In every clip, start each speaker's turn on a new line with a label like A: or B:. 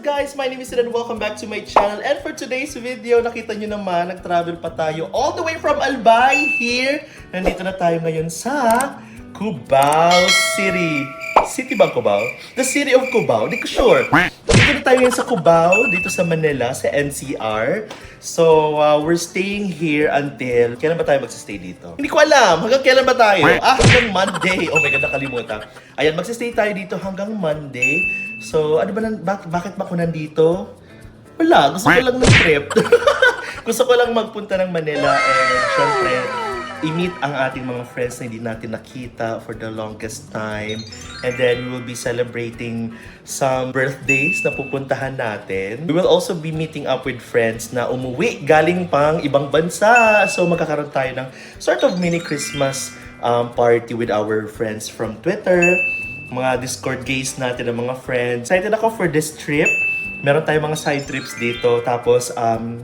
A: guys? My name is Sid and welcome back to my channel. And for today's video, nakita nyo naman, nag-travel pa tayo all the way from Albay here. Nandito na tayo ngayon sa Cubao City. City ba Cubao? The city of Cubao? Di ko sure. Dito na tayo ngayon sa Cubao, dito sa Manila, sa NCR. So, we're staying here until... Kailan ba tayo magsistay dito? Hindi ko alam. Hanggang kailan ba tayo? Hanggang Monday. Oh my God, nakalimutan. Ayan, magsistay tayo dito hanggang Monday. So, ano ba bakit ba ako nandito? Wala, gusto ko lang ng trip. Gusto ko lang magpunta ng Manila and syempre, i-meet ang ating mga friends na hindi natin nakita for the longest time. And then, we will be celebrating some birthdays na pupuntahan natin. We will also be meeting up with friends na umuwi galing pang ibang bansa. So, magkakaroon tayo ng sort of mini Christmas party with our friends from Twitter. Mga Discord gays natin ng mga friends. Excited ako for this trip. Meron tayong mga side trips dito. Tapos,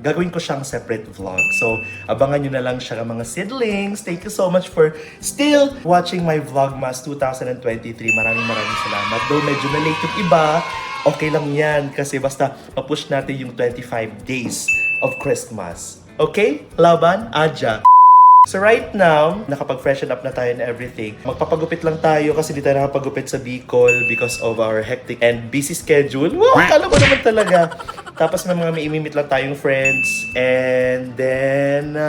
A: gagawin ko siyang separate vlog. So, abangan nyo na lang siya mga sidlings. Thank you so much for still watching my Vlogmas 2023. Maraming salamat. Though medyo na-late yung iba, okay lang yan. Kasi basta mapush natin yung 25 days of Christmas. Okay? Laban? Aja. So right now, nakapag-freshen up na tayo and everything. Magpapagupit lang tayo kasi di tayo nakapagupit sa Bicol because of our hectic and busy schedule. Wow, akala mo naman talaga. Tapos may imimit lang tayong friends. And then,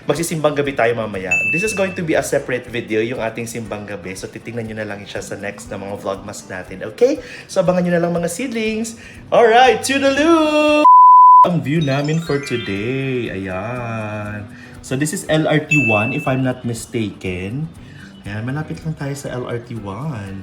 A: magsisimbang gabi tayo mamaya. This is going to be a separate video, yung ating simbang gabi. So titingnan nyo na lang siya sa next na mga vlogmas natin. Okay? So abangan nyo na lang mga seedlings. Alright, toodaloo! Ang view namin for today. Ayan. So this is LRT1 if I'm not mistaken. Ayan, malapit lang tayo sa LRT1.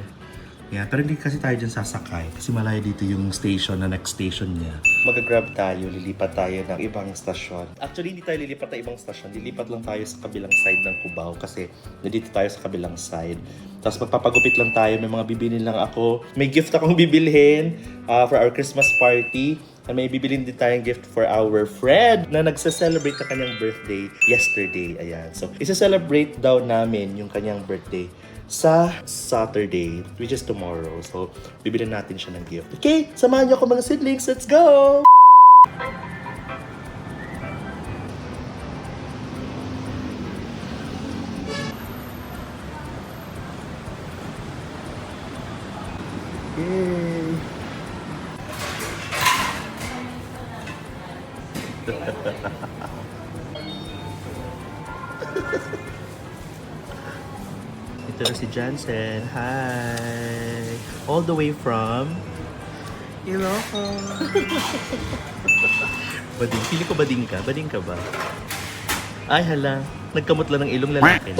A: Ayan, pero hindi kasi tayo dyan sasakay kasi malayo dito yung station na next station niya. Mag-grab tayo, lilipat tayo ng ibang stasyon. Actually, hindi tayo lilipat ng ibang stasyon. Lilipat lang tayo sa kabilang side ng Cubao kasi nandito tayo sa kabilang side. Tapos magpapagupit lang tayo, may mga bibilin lang ako. May gift akong bibilhin for our Christmas party. And may bibilin din tayong gift for our friend na nagsa-celebrate na kanyang birthday yesterday. Ayan. So, isa-celebrate daw namin yung kanyang birthday sa Saturday, which is tomorrow. So, bibilin natin siya ng gift. Okay, samahan niyo ako mga siblings. Let's go! Yay! Ito na si Jansen. Hi! All the way from Ilocos. Bading. Pili ko bading ka? Bading ka ba? Ay, hala. Nagkamot lang ng ilong lalaki.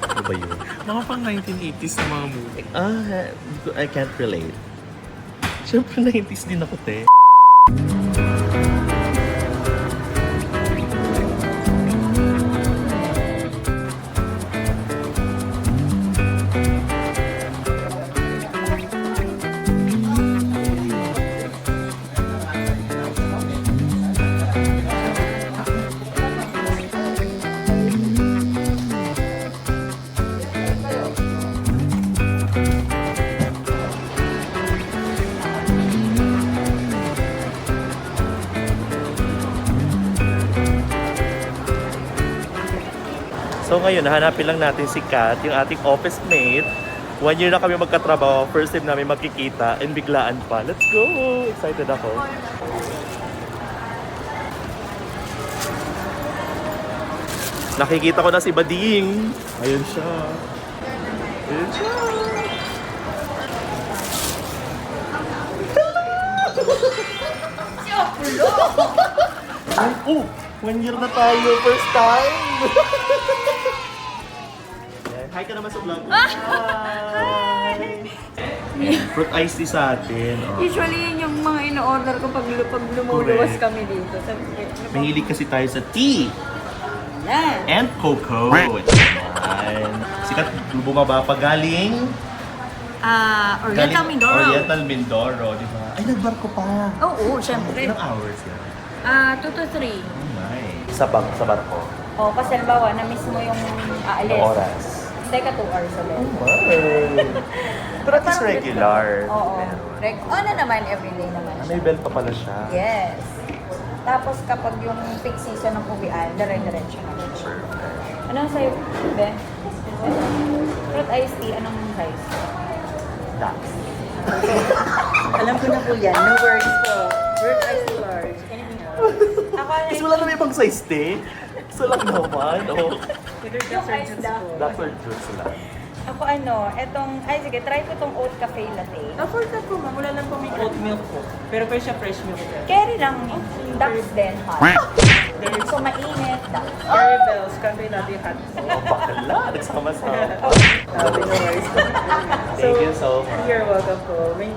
A: Ano ba yun?
B: Mga pang 1980s na mga movie.
A: I can't relate. Siyempre 90s din ako, te. So ngayon, nahanapin lang natin si Kat, yung ating office mate. 1 year na kami magkatrabaho, first time namin magkikita, and biglaan pa. Let's go! Excited ako. Nakikita ko na si Bading. Ayun siya. Ayun siya.
C: Si Apollo!
A: Oh! 1 year na tayo, first time! Hi ka naman sa vlog. Hi! Fruit iced tea sa atin. Oh.
C: Usually yun yung mga ino-order ko pag lumuluwas kami dito.
A: Mahilig kasi tayo sa tea.
C: Yan.
A: And cocoa. Ayan. Sikat bumaba pa galing
C: Oriental Mindoro.
A: Oriental Mindoro, di ba? Ay, nagbarko pa.
C: Oo, syempre.
A: Ilang hours yan?
C: 2 to 3.
A: Oh, nice. Sa barko?
C: O, kasi halimbawa, na-miss mo yung aalis.
A: Ilang oras?
C: Teka, 2 hours ulit.
A: Pero at least regular.
C: Oo. Ano naman, everyday naman siya.
A: May bell pa pala siya.
C: Yes. Tapos kapag yung peak season ng uwian, dire-diretso na. Ano ang sa'yo, Ben? Fruit iced tea, anong size?
A: That's.
D: Alam ko na po yan. No worries po. Fruit iced tea large. Anything else?
C: Ako
A: Kasi wala naman ibang size te. So lang naman. Oh.
D: Either
C: Yung
D: that's or
C: ice
D: juice
C: lang.
D: po.
A: That's our juice lang.
C: Ako sige, try ko tong oat cafe latte.
D: Afford na po ma'am. Wala lang po may oat milk po. Pero pwede siya fresh milk po.
C: Carry lang, ducks din, hot. So mainit, ducks.
D: Carry bells. Cafe latte hot.
A: Oh, bakla. Nagsama-sama.
D: No worries po.
A: Thank you so much.
D: You're welcome po. May,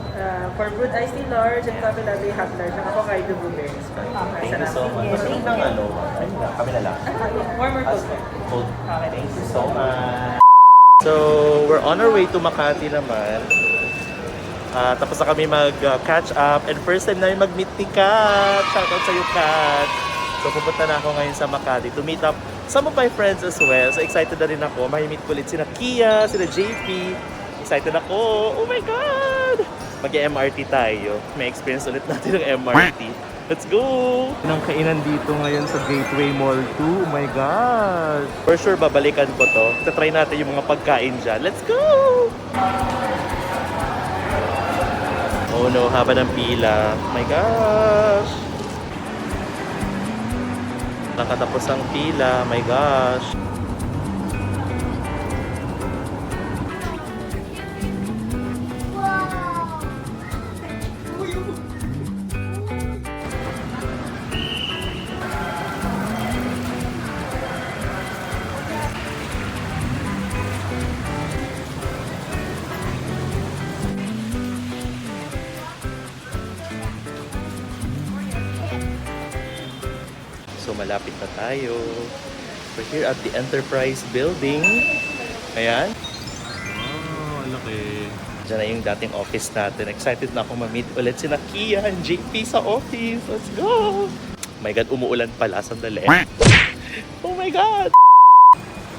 D: for fruit iced tea large and cafe latte hot large. Ako kahit the blueberries po.
A: Thank you so much. Masarap ng ano. Ay, kami na lang.
D: Warmer cold po.
A: Cold. Thank you so much. So, we're on our way to Makati naman. Tapos na kami mag-catch up. And first time namin mag-meet ni Kat. Shoutout sa'yo, Kat. So, pupunta na ako ngayon sa Makati to meet up some of my friends as well. So, excited na rin ako. May-meet ko ulit sina Kia, sina JP. Excited ako. Oh my God! Mag-MRT tayo. May experience ulit natin ng MRT. Let's go! Ang kainan dito ngayon sa Gateway Mall 2. Oh my God! For sure, babalikan ko to. Try natin yung mga pagkain dyan. Let's go! Oh no, haba ng pila. Oh my gosh! Nakatapos ang pila. Oh my gosh! So malapit na tayo. We're here at the Enterprise Building. Ayan.
B: Wow, laki.
A: Diyan na yung dating office natin. Excited na ako ma-meet ulit si Kia and JP sa office. Let's go! Oh my God, umuulan pala. Sandali. Oh my God!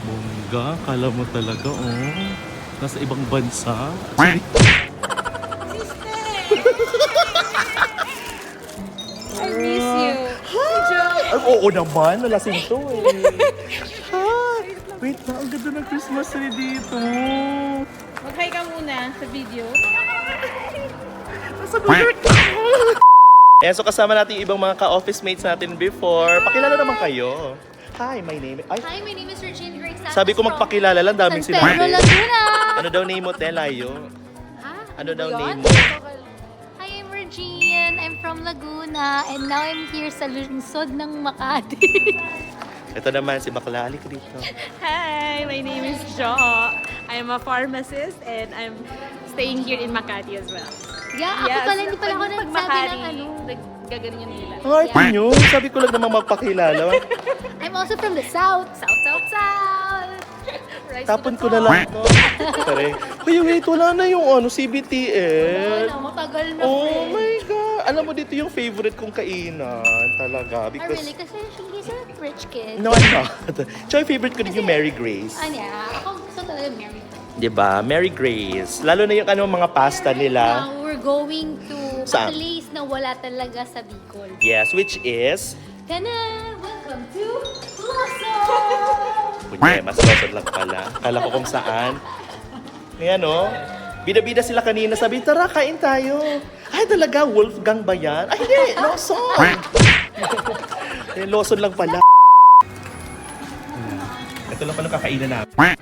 B: Bongga, kala mo talaga, oh. Nasa ibang bansa.
C: I miss you.
A: Ay, oo naman. Nalasing to eh. Ha? Wait na, ang ganda ng Christmas tree dito.
C: Mag-hi ka muna sa video.
A: Nasa New York na. Ayan, so kasama natin yung ibang mga ka-office mates natin before. Pakilala naman kayo. Hi, my name is... Ay,
E: Hi, my name is Regine Grace.
A: sabi ko magpakilala lang, daming
E: San Pedro,
A: sinabi.
E: Laguna.
A: Ano daw name mo, Telayo?
E: Ha?
A: Ano daw
E: ba
A: name
E: yun?
A: mo?
E: Hi, I'm Regine. I'm from Laguna. And now I'm here sa lungsod ng Makati.
A: Ito naman, si Bakla. Halika dito.
F: Hi, my name is Jo. I'm a pharmacist and I'm staying here in Makati as well.
E: Yeah, ako pala, hindi pala ako nagsabi ng ano.
F: Gaganon yung nila.
A: Ang arte nyo. Sabi ko lang naman magpakilala.
E: I'm also from the South. South.
F: Rise
A: Tapon
F: to
A: ko
F: the
A: na
F: top.
A: lang ito. Pare. Uy, wait, wala na yung ano, CBTL.
E: Ano, matagal na,
A: Oh
E: friend.
A: my God. Alam mo, dito yung favorite kong kainan. Talaga.
E: Oh,
A: Because...
E: really? Kasi he's a rich kid.
A: No, I'm not. Tsaka yung favorite ko din yung Mary Grace.
E: Ano ako gusto talaga Mary.
A: Diba? Mary Grace. Lalo na yung ano, mga pasta nila.
E: Now, we're going to
A: Saan?
E: a place na wala talaga sa Bicol.
A: Yes, which is...
E: Tana! Welcome to Luzon!
A: Kunye, mas losod lang pala. Kala ko kung saan. Ayan o. Bida-bida sila kanina. Sabi, tara, kain tayo. Ay, talaga, Wolfgang ba yan? Ay, hindi, Lawson. Lawson lang pala. Ito lang pala kakainan namin.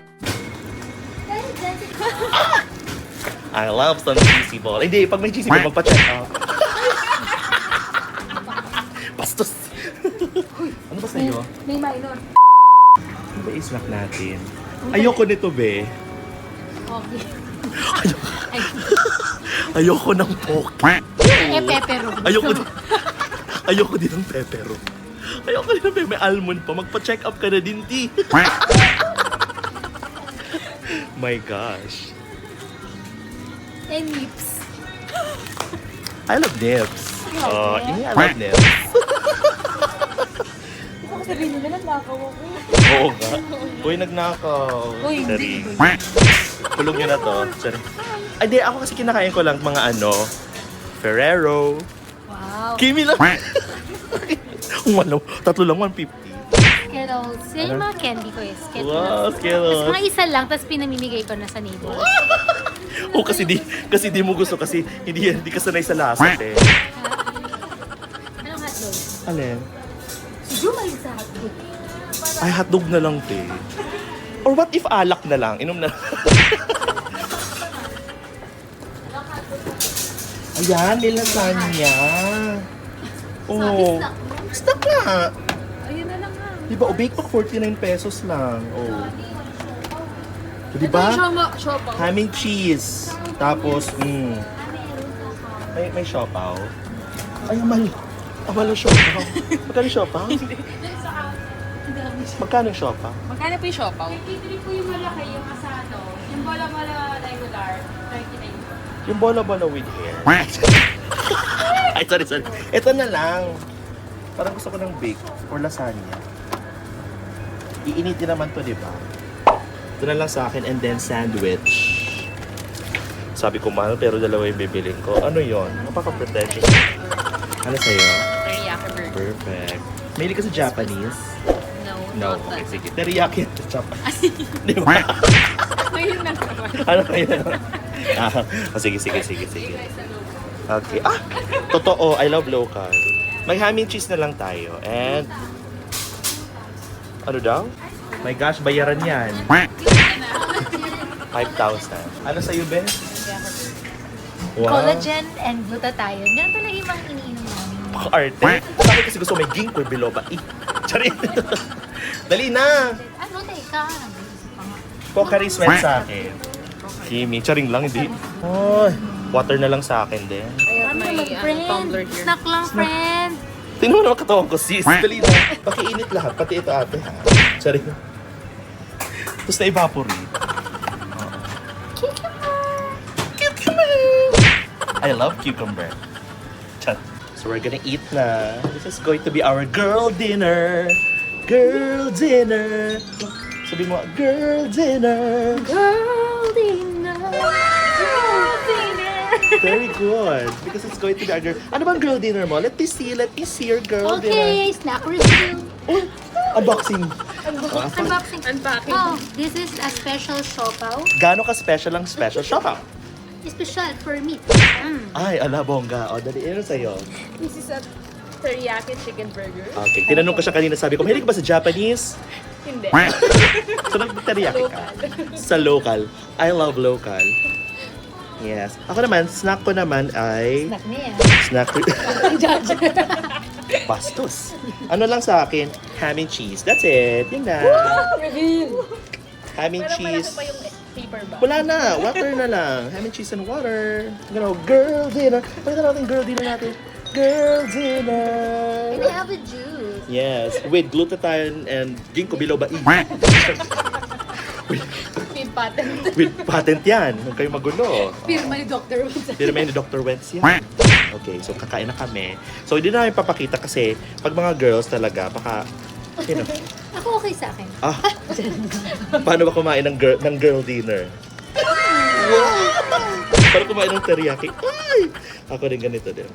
A: I love some cheesy ball. Hindi, pag may cheesy ball, magpa-check out. Bastos. Ano ba sa'yo?
E: May minor.
A: Ano ba i-snack natin? Ayoko nito, be.
E: Okay.
A: Ayoko ng poke.
E: Pepero.
A: Ayoko din ng pepero. Ayoko din ng pepero. May almond pa. Magpa-check up ka na din, ti. My gosh.
E: And lips.
A: I love nips. Oh, I love nips.
C: sabihin nila, nagnakaw ako.
A: Oo nga. Uy, nagnakaw.
C: Uy, hindi.
A: Charing. Kulog nyo na to. Charing. Ay, di. Ako kasi kinakain ko lang mga Ferrero.
E: Wow.
A: Kimi lang. Wala. Tatlo lang, 150.
E: Skittles. Yan yung mga candy ko eh. Skittles.
A: Wow,
E: Tapos
A: Skittles.
E: mga isa lang, tapos pinamimigay ko na sa neighbor.
A: Oh, kasi di mo gusto kasi hindi ka sanay sa lasa, eh.
E: Anong hotdog?
A: Alin?
E: Si Jumay sa hotdog.
A: Ay, hotdog na lang, te. Or what if alak na lang? Inom na. Ayan, may lasagna. Oh. Stock na.
C: Ayun na lang nga.
A: Diba, bake pack 49 pesos lang. Oh. So, diba?
C: Siopaw.
A: Ham and cheese. Tapos, may siopaw. Ay, amalo siopaw. Magkano siopaw? Magkano yung siopaw?
C: Magkano po yung siopaw?
F: 53 po yung malaki, yung asado. Yung bola-bola regular, 39 po.
A: Yung bola-bola with hair. Ay, sorry. Ito na lang. Parang gusto ko ng bake or lasagna. Iinitin naman to, di ba? Ito na lang sa akin and then sandwich. Sabi ko mahal pero dalawa yung bibiling ko. Ano yon? Mapaka-pretentious. Ano sa'yo?
F: Teriyaki burger.
A: Perfect. Mahilig ka sa Japanese?
F: No,
A: No. Okay, sige. Teriyaki at Japanese. Di ba?
F: Ngayon lang naman.
A: Ano kayo? Sige. Okay. Totoo. I love local. May ham and cheese na lang tayo. And... Ano daw? My gosh, bayaran yan. 5,000. Ano sa'yo, Ben? Wow.
E: Collagen and glutathione. Yan talaga yung mga iniinom namin.
A: Paka-arte. Sa akin kasi gusto may ginkgo biloba. Charin. Dali na.
E: Ano, teka. Nag-iisip pa nga.
A: Pocari Sweat sa akin. Kimi. Charing lang, hindi. Oh, water na lang sa akin din.
E: Ano naman, friend? Snack lang, friend.
A: Tingnan mo naman katawan ko, sis. Dali na. Pakiinit lahat. Pati ito ate, ha? Charing. Tapos na-evaporate. Cucumber! I love cucumber. Chat. So we're gonna eat na. This is going to be our girl dinner. Girl dinner. Sabi mo, girl dinner.
E: Girl dinner. Girl dinner.
A: Very good. Because it's going to be our girl. Ano bang girl dinner mo? Let me see your girl dinner.
E: Okay, snack review.
A: Oh, unboxing.
E: Unboxing.
F: Unpacking.
E: Oh, this is a special siopaw.
A: Gaano ka special ang special shop?
E: Special for meat.
A: Ay, ala, bongga. O, dali, ano sa'yo?
F: This is a teriyaki chicken burger.
A: Okay, tinanong ko siya kanina, sabi ko, mahilig ka ba sa Japanese?
F: Hindi.
A: So, nag-teriyaki ka? Sa local. I love local. Yes. Ako naman, snack ko naman ay...
E: Snack niya.
A: Snack... Bastos. Ano lang sa akin? Ham and cheese. That's it. Yun na. Ham and cheese.
F: Pa yung paper bag.
A: Wala na. Water na lang. Ham and cheese and water. Girl dinner. Pakita natin girl dinner natin. Girl dinner.
E: And I have a juice.
A: Yes. With glutathione and ginkgo biloba E.
F: Feed patent.
A: With patent yan. Huwag kayong magulo.
F: Firma ni Dr. Woods.
A: Hindi naman ni Dr. Wentz yan. Okay, so kakain na kami. So hindi na namin papakita kasi pag mga girls talaga, baka, you know,
E: Ako okay sa akin.
A: paano ba kumain ng girl dinner? Wow! Paano kumain ng teriyaki? Ay! Ako rin ganito din.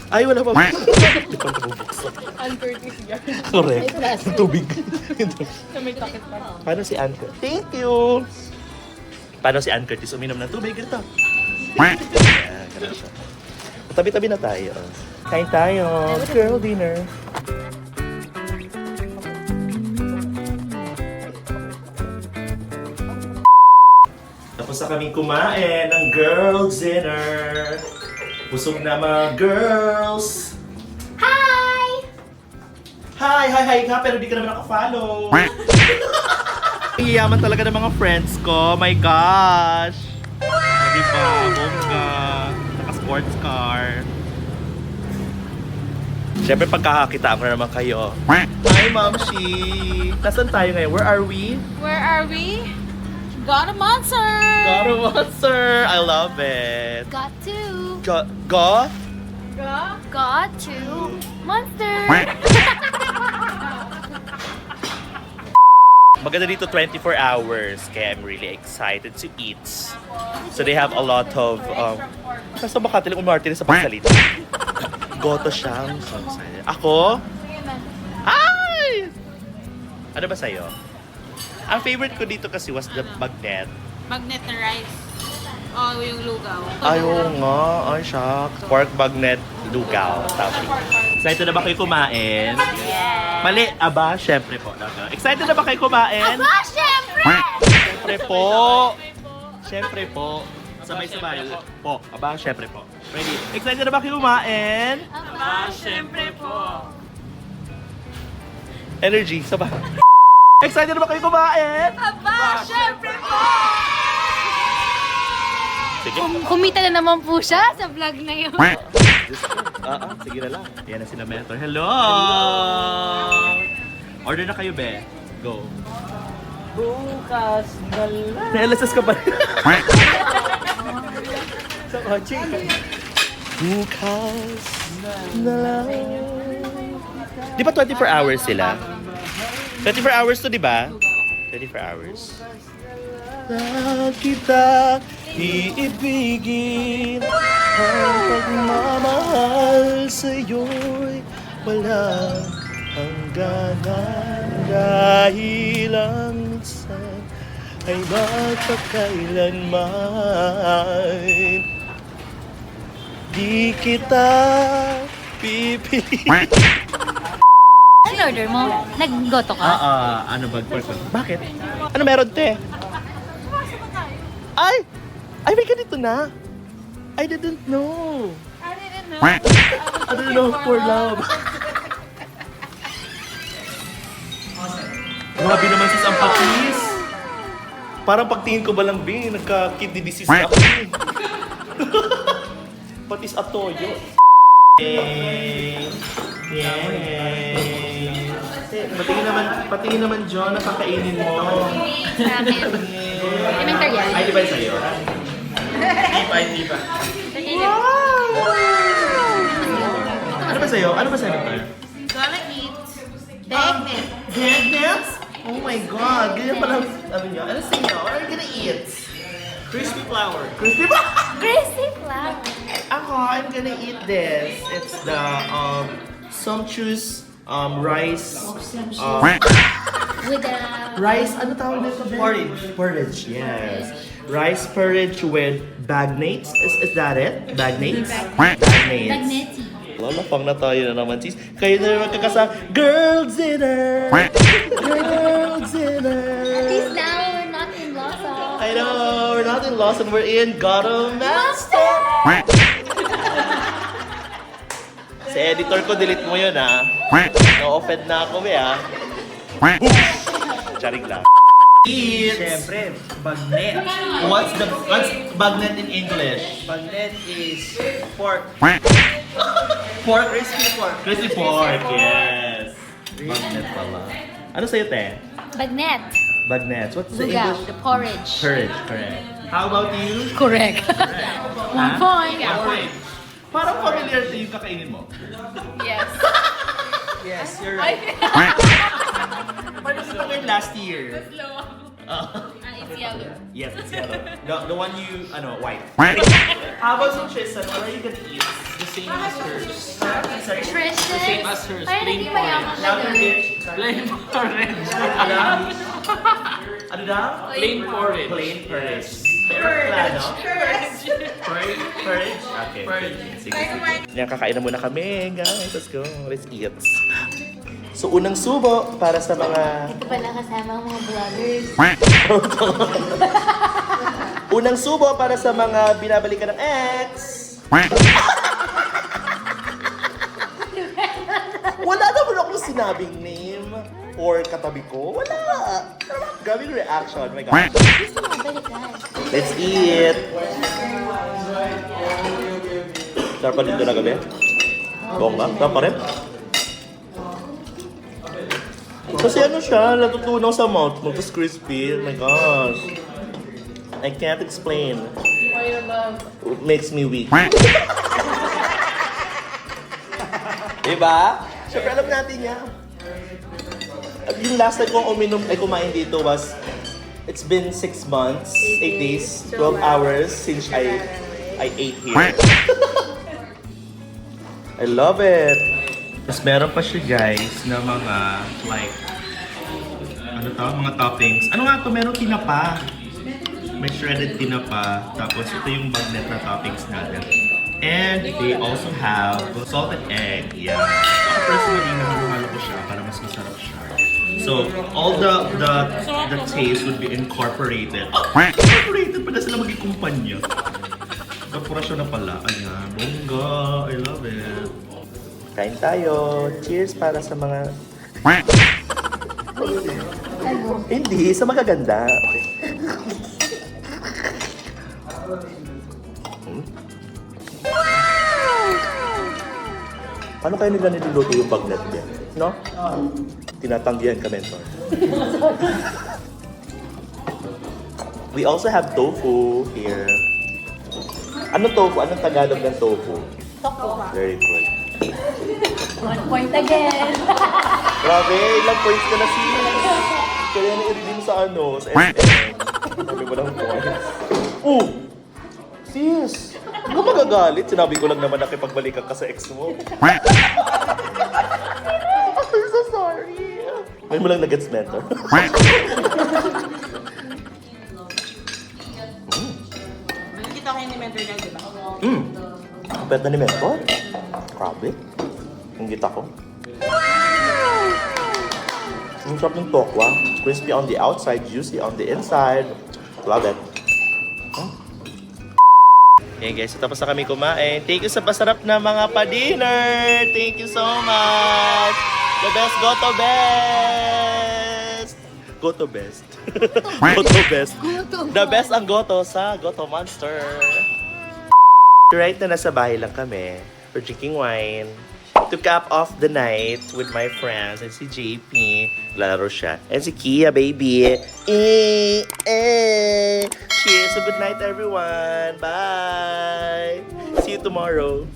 A: Ay, wala pa. Hindi pa nabubuksan.
F: Uncourteous yan.
A: Correct. Yung tubig.
F: So may takip pa.
A: Paano si Ann Curtis? Thank you! Paano si Ann Curtis uminom ng tubig? Ganito. Ayan, ganun siya. Tabi-tabi na tayo. Kain tayo. Girl dinner. Tapos na kaming kumain ng girl dinner. Busog na mga girls.
E: Hi!
A: Hi ka, pero di ka naman naka-follow. Ang yaman talaga ng mga friends ko. My gosh. Diba? Bongga. Naka-sports car. Siyempre, pagkakakitaan ko na naman kayo. Hi, Mamshi! Nasaan tayo ngayon? Where are we?
F: Where are we? Got a monster!
A: Got a monster! I love it.
E: Got to.
A: Go?
E: Got to Monster!
A: Maganda dito 24 hours, kaya I'm really excited to eat. So they have a lot of, nasa Makati lang umarte sa pagsalita. Goto siya. I'm so excited. Ako? Ay! Ano ba sa'yo? Ang favorite ko dito kasi was the bagnet.
F: Magnet na rice. Oh, yung lugaw.
A: Ay, oo nga. Ay, shucks. Pork bagnet lugaw. Topping. Excited na ba kayo kumain?
F: Yeah.
A: Mali. Aba, syempre po. Excited na ba kayo kumain?
E: Aba, syempre!
A: Syempre po. Syempre po. Sabay-sabay po. Aba, syempre po. Ready? Excited na ba kayo kumain?
F: Aba, syempre po.
A: Energy. Sabay. Excited na ba kayo kumain?
F: Aba, syempre po.
A: Sige.
E: Kumita na naman po siya sa vlog na yun.
A: Sige na lang. Yan na sila mentor. Hello! Order na kayo, be. Go.
D: Bukas na lang.
A: Na-LSS ka pa rin. Sa kotse. Bukas na lang. Di ba 24 hours sila? 24 hours to, di ba? 24 hours. Na kita iibigin ang pagmamahal sa'yo'y walang hangganan dahil ang minsan ay magpakailanman di kita pipiliin.
E: Ano order mo? Nag-goto ka?
A: Ano ba? Bakit? Ano meron, te? Ay! Ay, may ganito na! I didn't know! I didn't know for love. Grabe naman sis ang patis. Parang pagtingin ko ba lang, Bing, nagka-kidney disease ako. Patis at toyo. Yay! Yay! Patingin naman, John, nakakainin mo.
E: Sa akin. Elementary yan.
A: Ay, di ba sa'yo? Di ba? Ano ba sa'yo? Ano ba sa'yo?
F: Gonna eat bagnet.
A: Bagnet? Oh my God! Ganyan pala ano niya. Ano sa inyo? What are you gonna eat? Crispy flour. Crispy flour?
E: Crispy flour.
A: Ako, I'm gonna eat this. It's the sumptuous rice.
E: With the...
A: Rice, ano tawag dito? Porridge. Porridge, yes. Rice porridge with bagnates. Is that it? Bagnates? Bagnates.
E: Bagnetti.
A: Lalapang na tayo na naman, sis. Kayo na naman magkakasama. Girls dinner! Girls dinner!
E: At least now we're not in Lawson.
A: I know, we're not in Lawson, we're in Gotham Master! Si editor ko, delete mo yun, ha? Na-offend na ako, be, ha? Charing lang.
D: Siyempre, bagnet.
A: What's bagnet in English?
D: Bagnet is pork.
A: Pork? Crispy pork. Crispy pork, yes. Bagnet pala. Ano sa'yo, te?
E: Bagnet.
A: Bagnet. What's the
E: Lugaw.
A: English?
E: The porridge.
A: Courage, correct. How about you?
E: Correct. 1 point.
A: Parang familiar to yung kakainin mo.
F: Yes.
D: Yes, you're right.
A: Parang ito kayo last year.
E: It's yellow.
A: Yes, it's yellow. The one you, white. How about si Tristan? What are you gonna eat?
B: The same as hers.
E: Tristan.
B: Same as hers.
E: Ay,
B: Plain
E: naging mayaman ka
A: Louder,
E: doon.
A: bitch.
B: Plain porridge.
A: Ano daw?
B: Plain porridge.
A: Plain porridge. Pero plano? Porridge? Porridge? Okay.
B: Porridge.
A: Sige, sige. Yan, kakain na muna kami, guys. Let's go. Let's eat. So, unang subo para sa mga...
E: Ito pala kasama ang mga vloggers.
A: Unang subo para sa mga binabalikan ng ex. Wala naman akong sinabing name or katabi ko. Wala. Grabe yung reaction. Oh my God.
E: Gusto mo balikan.
A: Let's eat. Sarap pa dito na gabi. Bongga. Sarap pa rin. Kasi ano siya, natutunaw sa mouth mo. Tapos crispy. Oh my gosh. I can't explain. It makes me weak. Diba? Siyempre alam natin yan. At yung last time kong kumain dito was, it's been 6 months, 8 days, 12 hours since I ate here. I love it! Tapos meron pa siya guys na mga like, ano tawag, mga toppings. Ano nga to? Meron tinapa. May shredded tinapa. Tapos ito yung bagnet na toppings natin. And they also have salted egg. Yeah. Ako personally, nahalo-halo ko siya para mas masarap siya. So, all the taste would be incorporated. Oh, incorporated pa na sila maging kumpanya. Dekorasyon na pala. Ayan, bongga. I love it. Kain tayo. Cheers para sa mga... Hindi, sa magaganda. Okay. Paano kayo nila niluluto yung bagnet niya? No? Tinatanggihan ka, mentor. We also have tofu here. Ano tofu? Anong Tagalog ng tofu?
C: Tofu.
A: Very good.
C: 1 point again.
A: Grabe, ilang points ka na sis. Kaya na-i-redeem sa sa SM. Sabi mo lang points. Oh! Sis! Huwag ka magagalit. Sinabi ko lang naman nakipagbalikan ka sa ex mo. I'm so sorry. May mo lang nag-gets mentor.
D: Nakikita ko yung ni mentor niya, di ba?
A: Kapit na ni mentor. Grabe. Ang kita ko. Ang sarap ng tokwa. Crispy on the outside, juicy on the inside. Love it. Okay guys, tapos na kami kumain. Thank you sa pasarap na mga pa-dinner. Thank you so much. The best, go to best. Go to best. Go to best. The best ang goto sa Goto Monster. Right na nasa bahay lang kami. We're drinking wine. To cap off the night with my friends and si JP. Lalaro siya. And si Kia, baby. Cheers. So good night, everyone. Bye. See you tomorrow.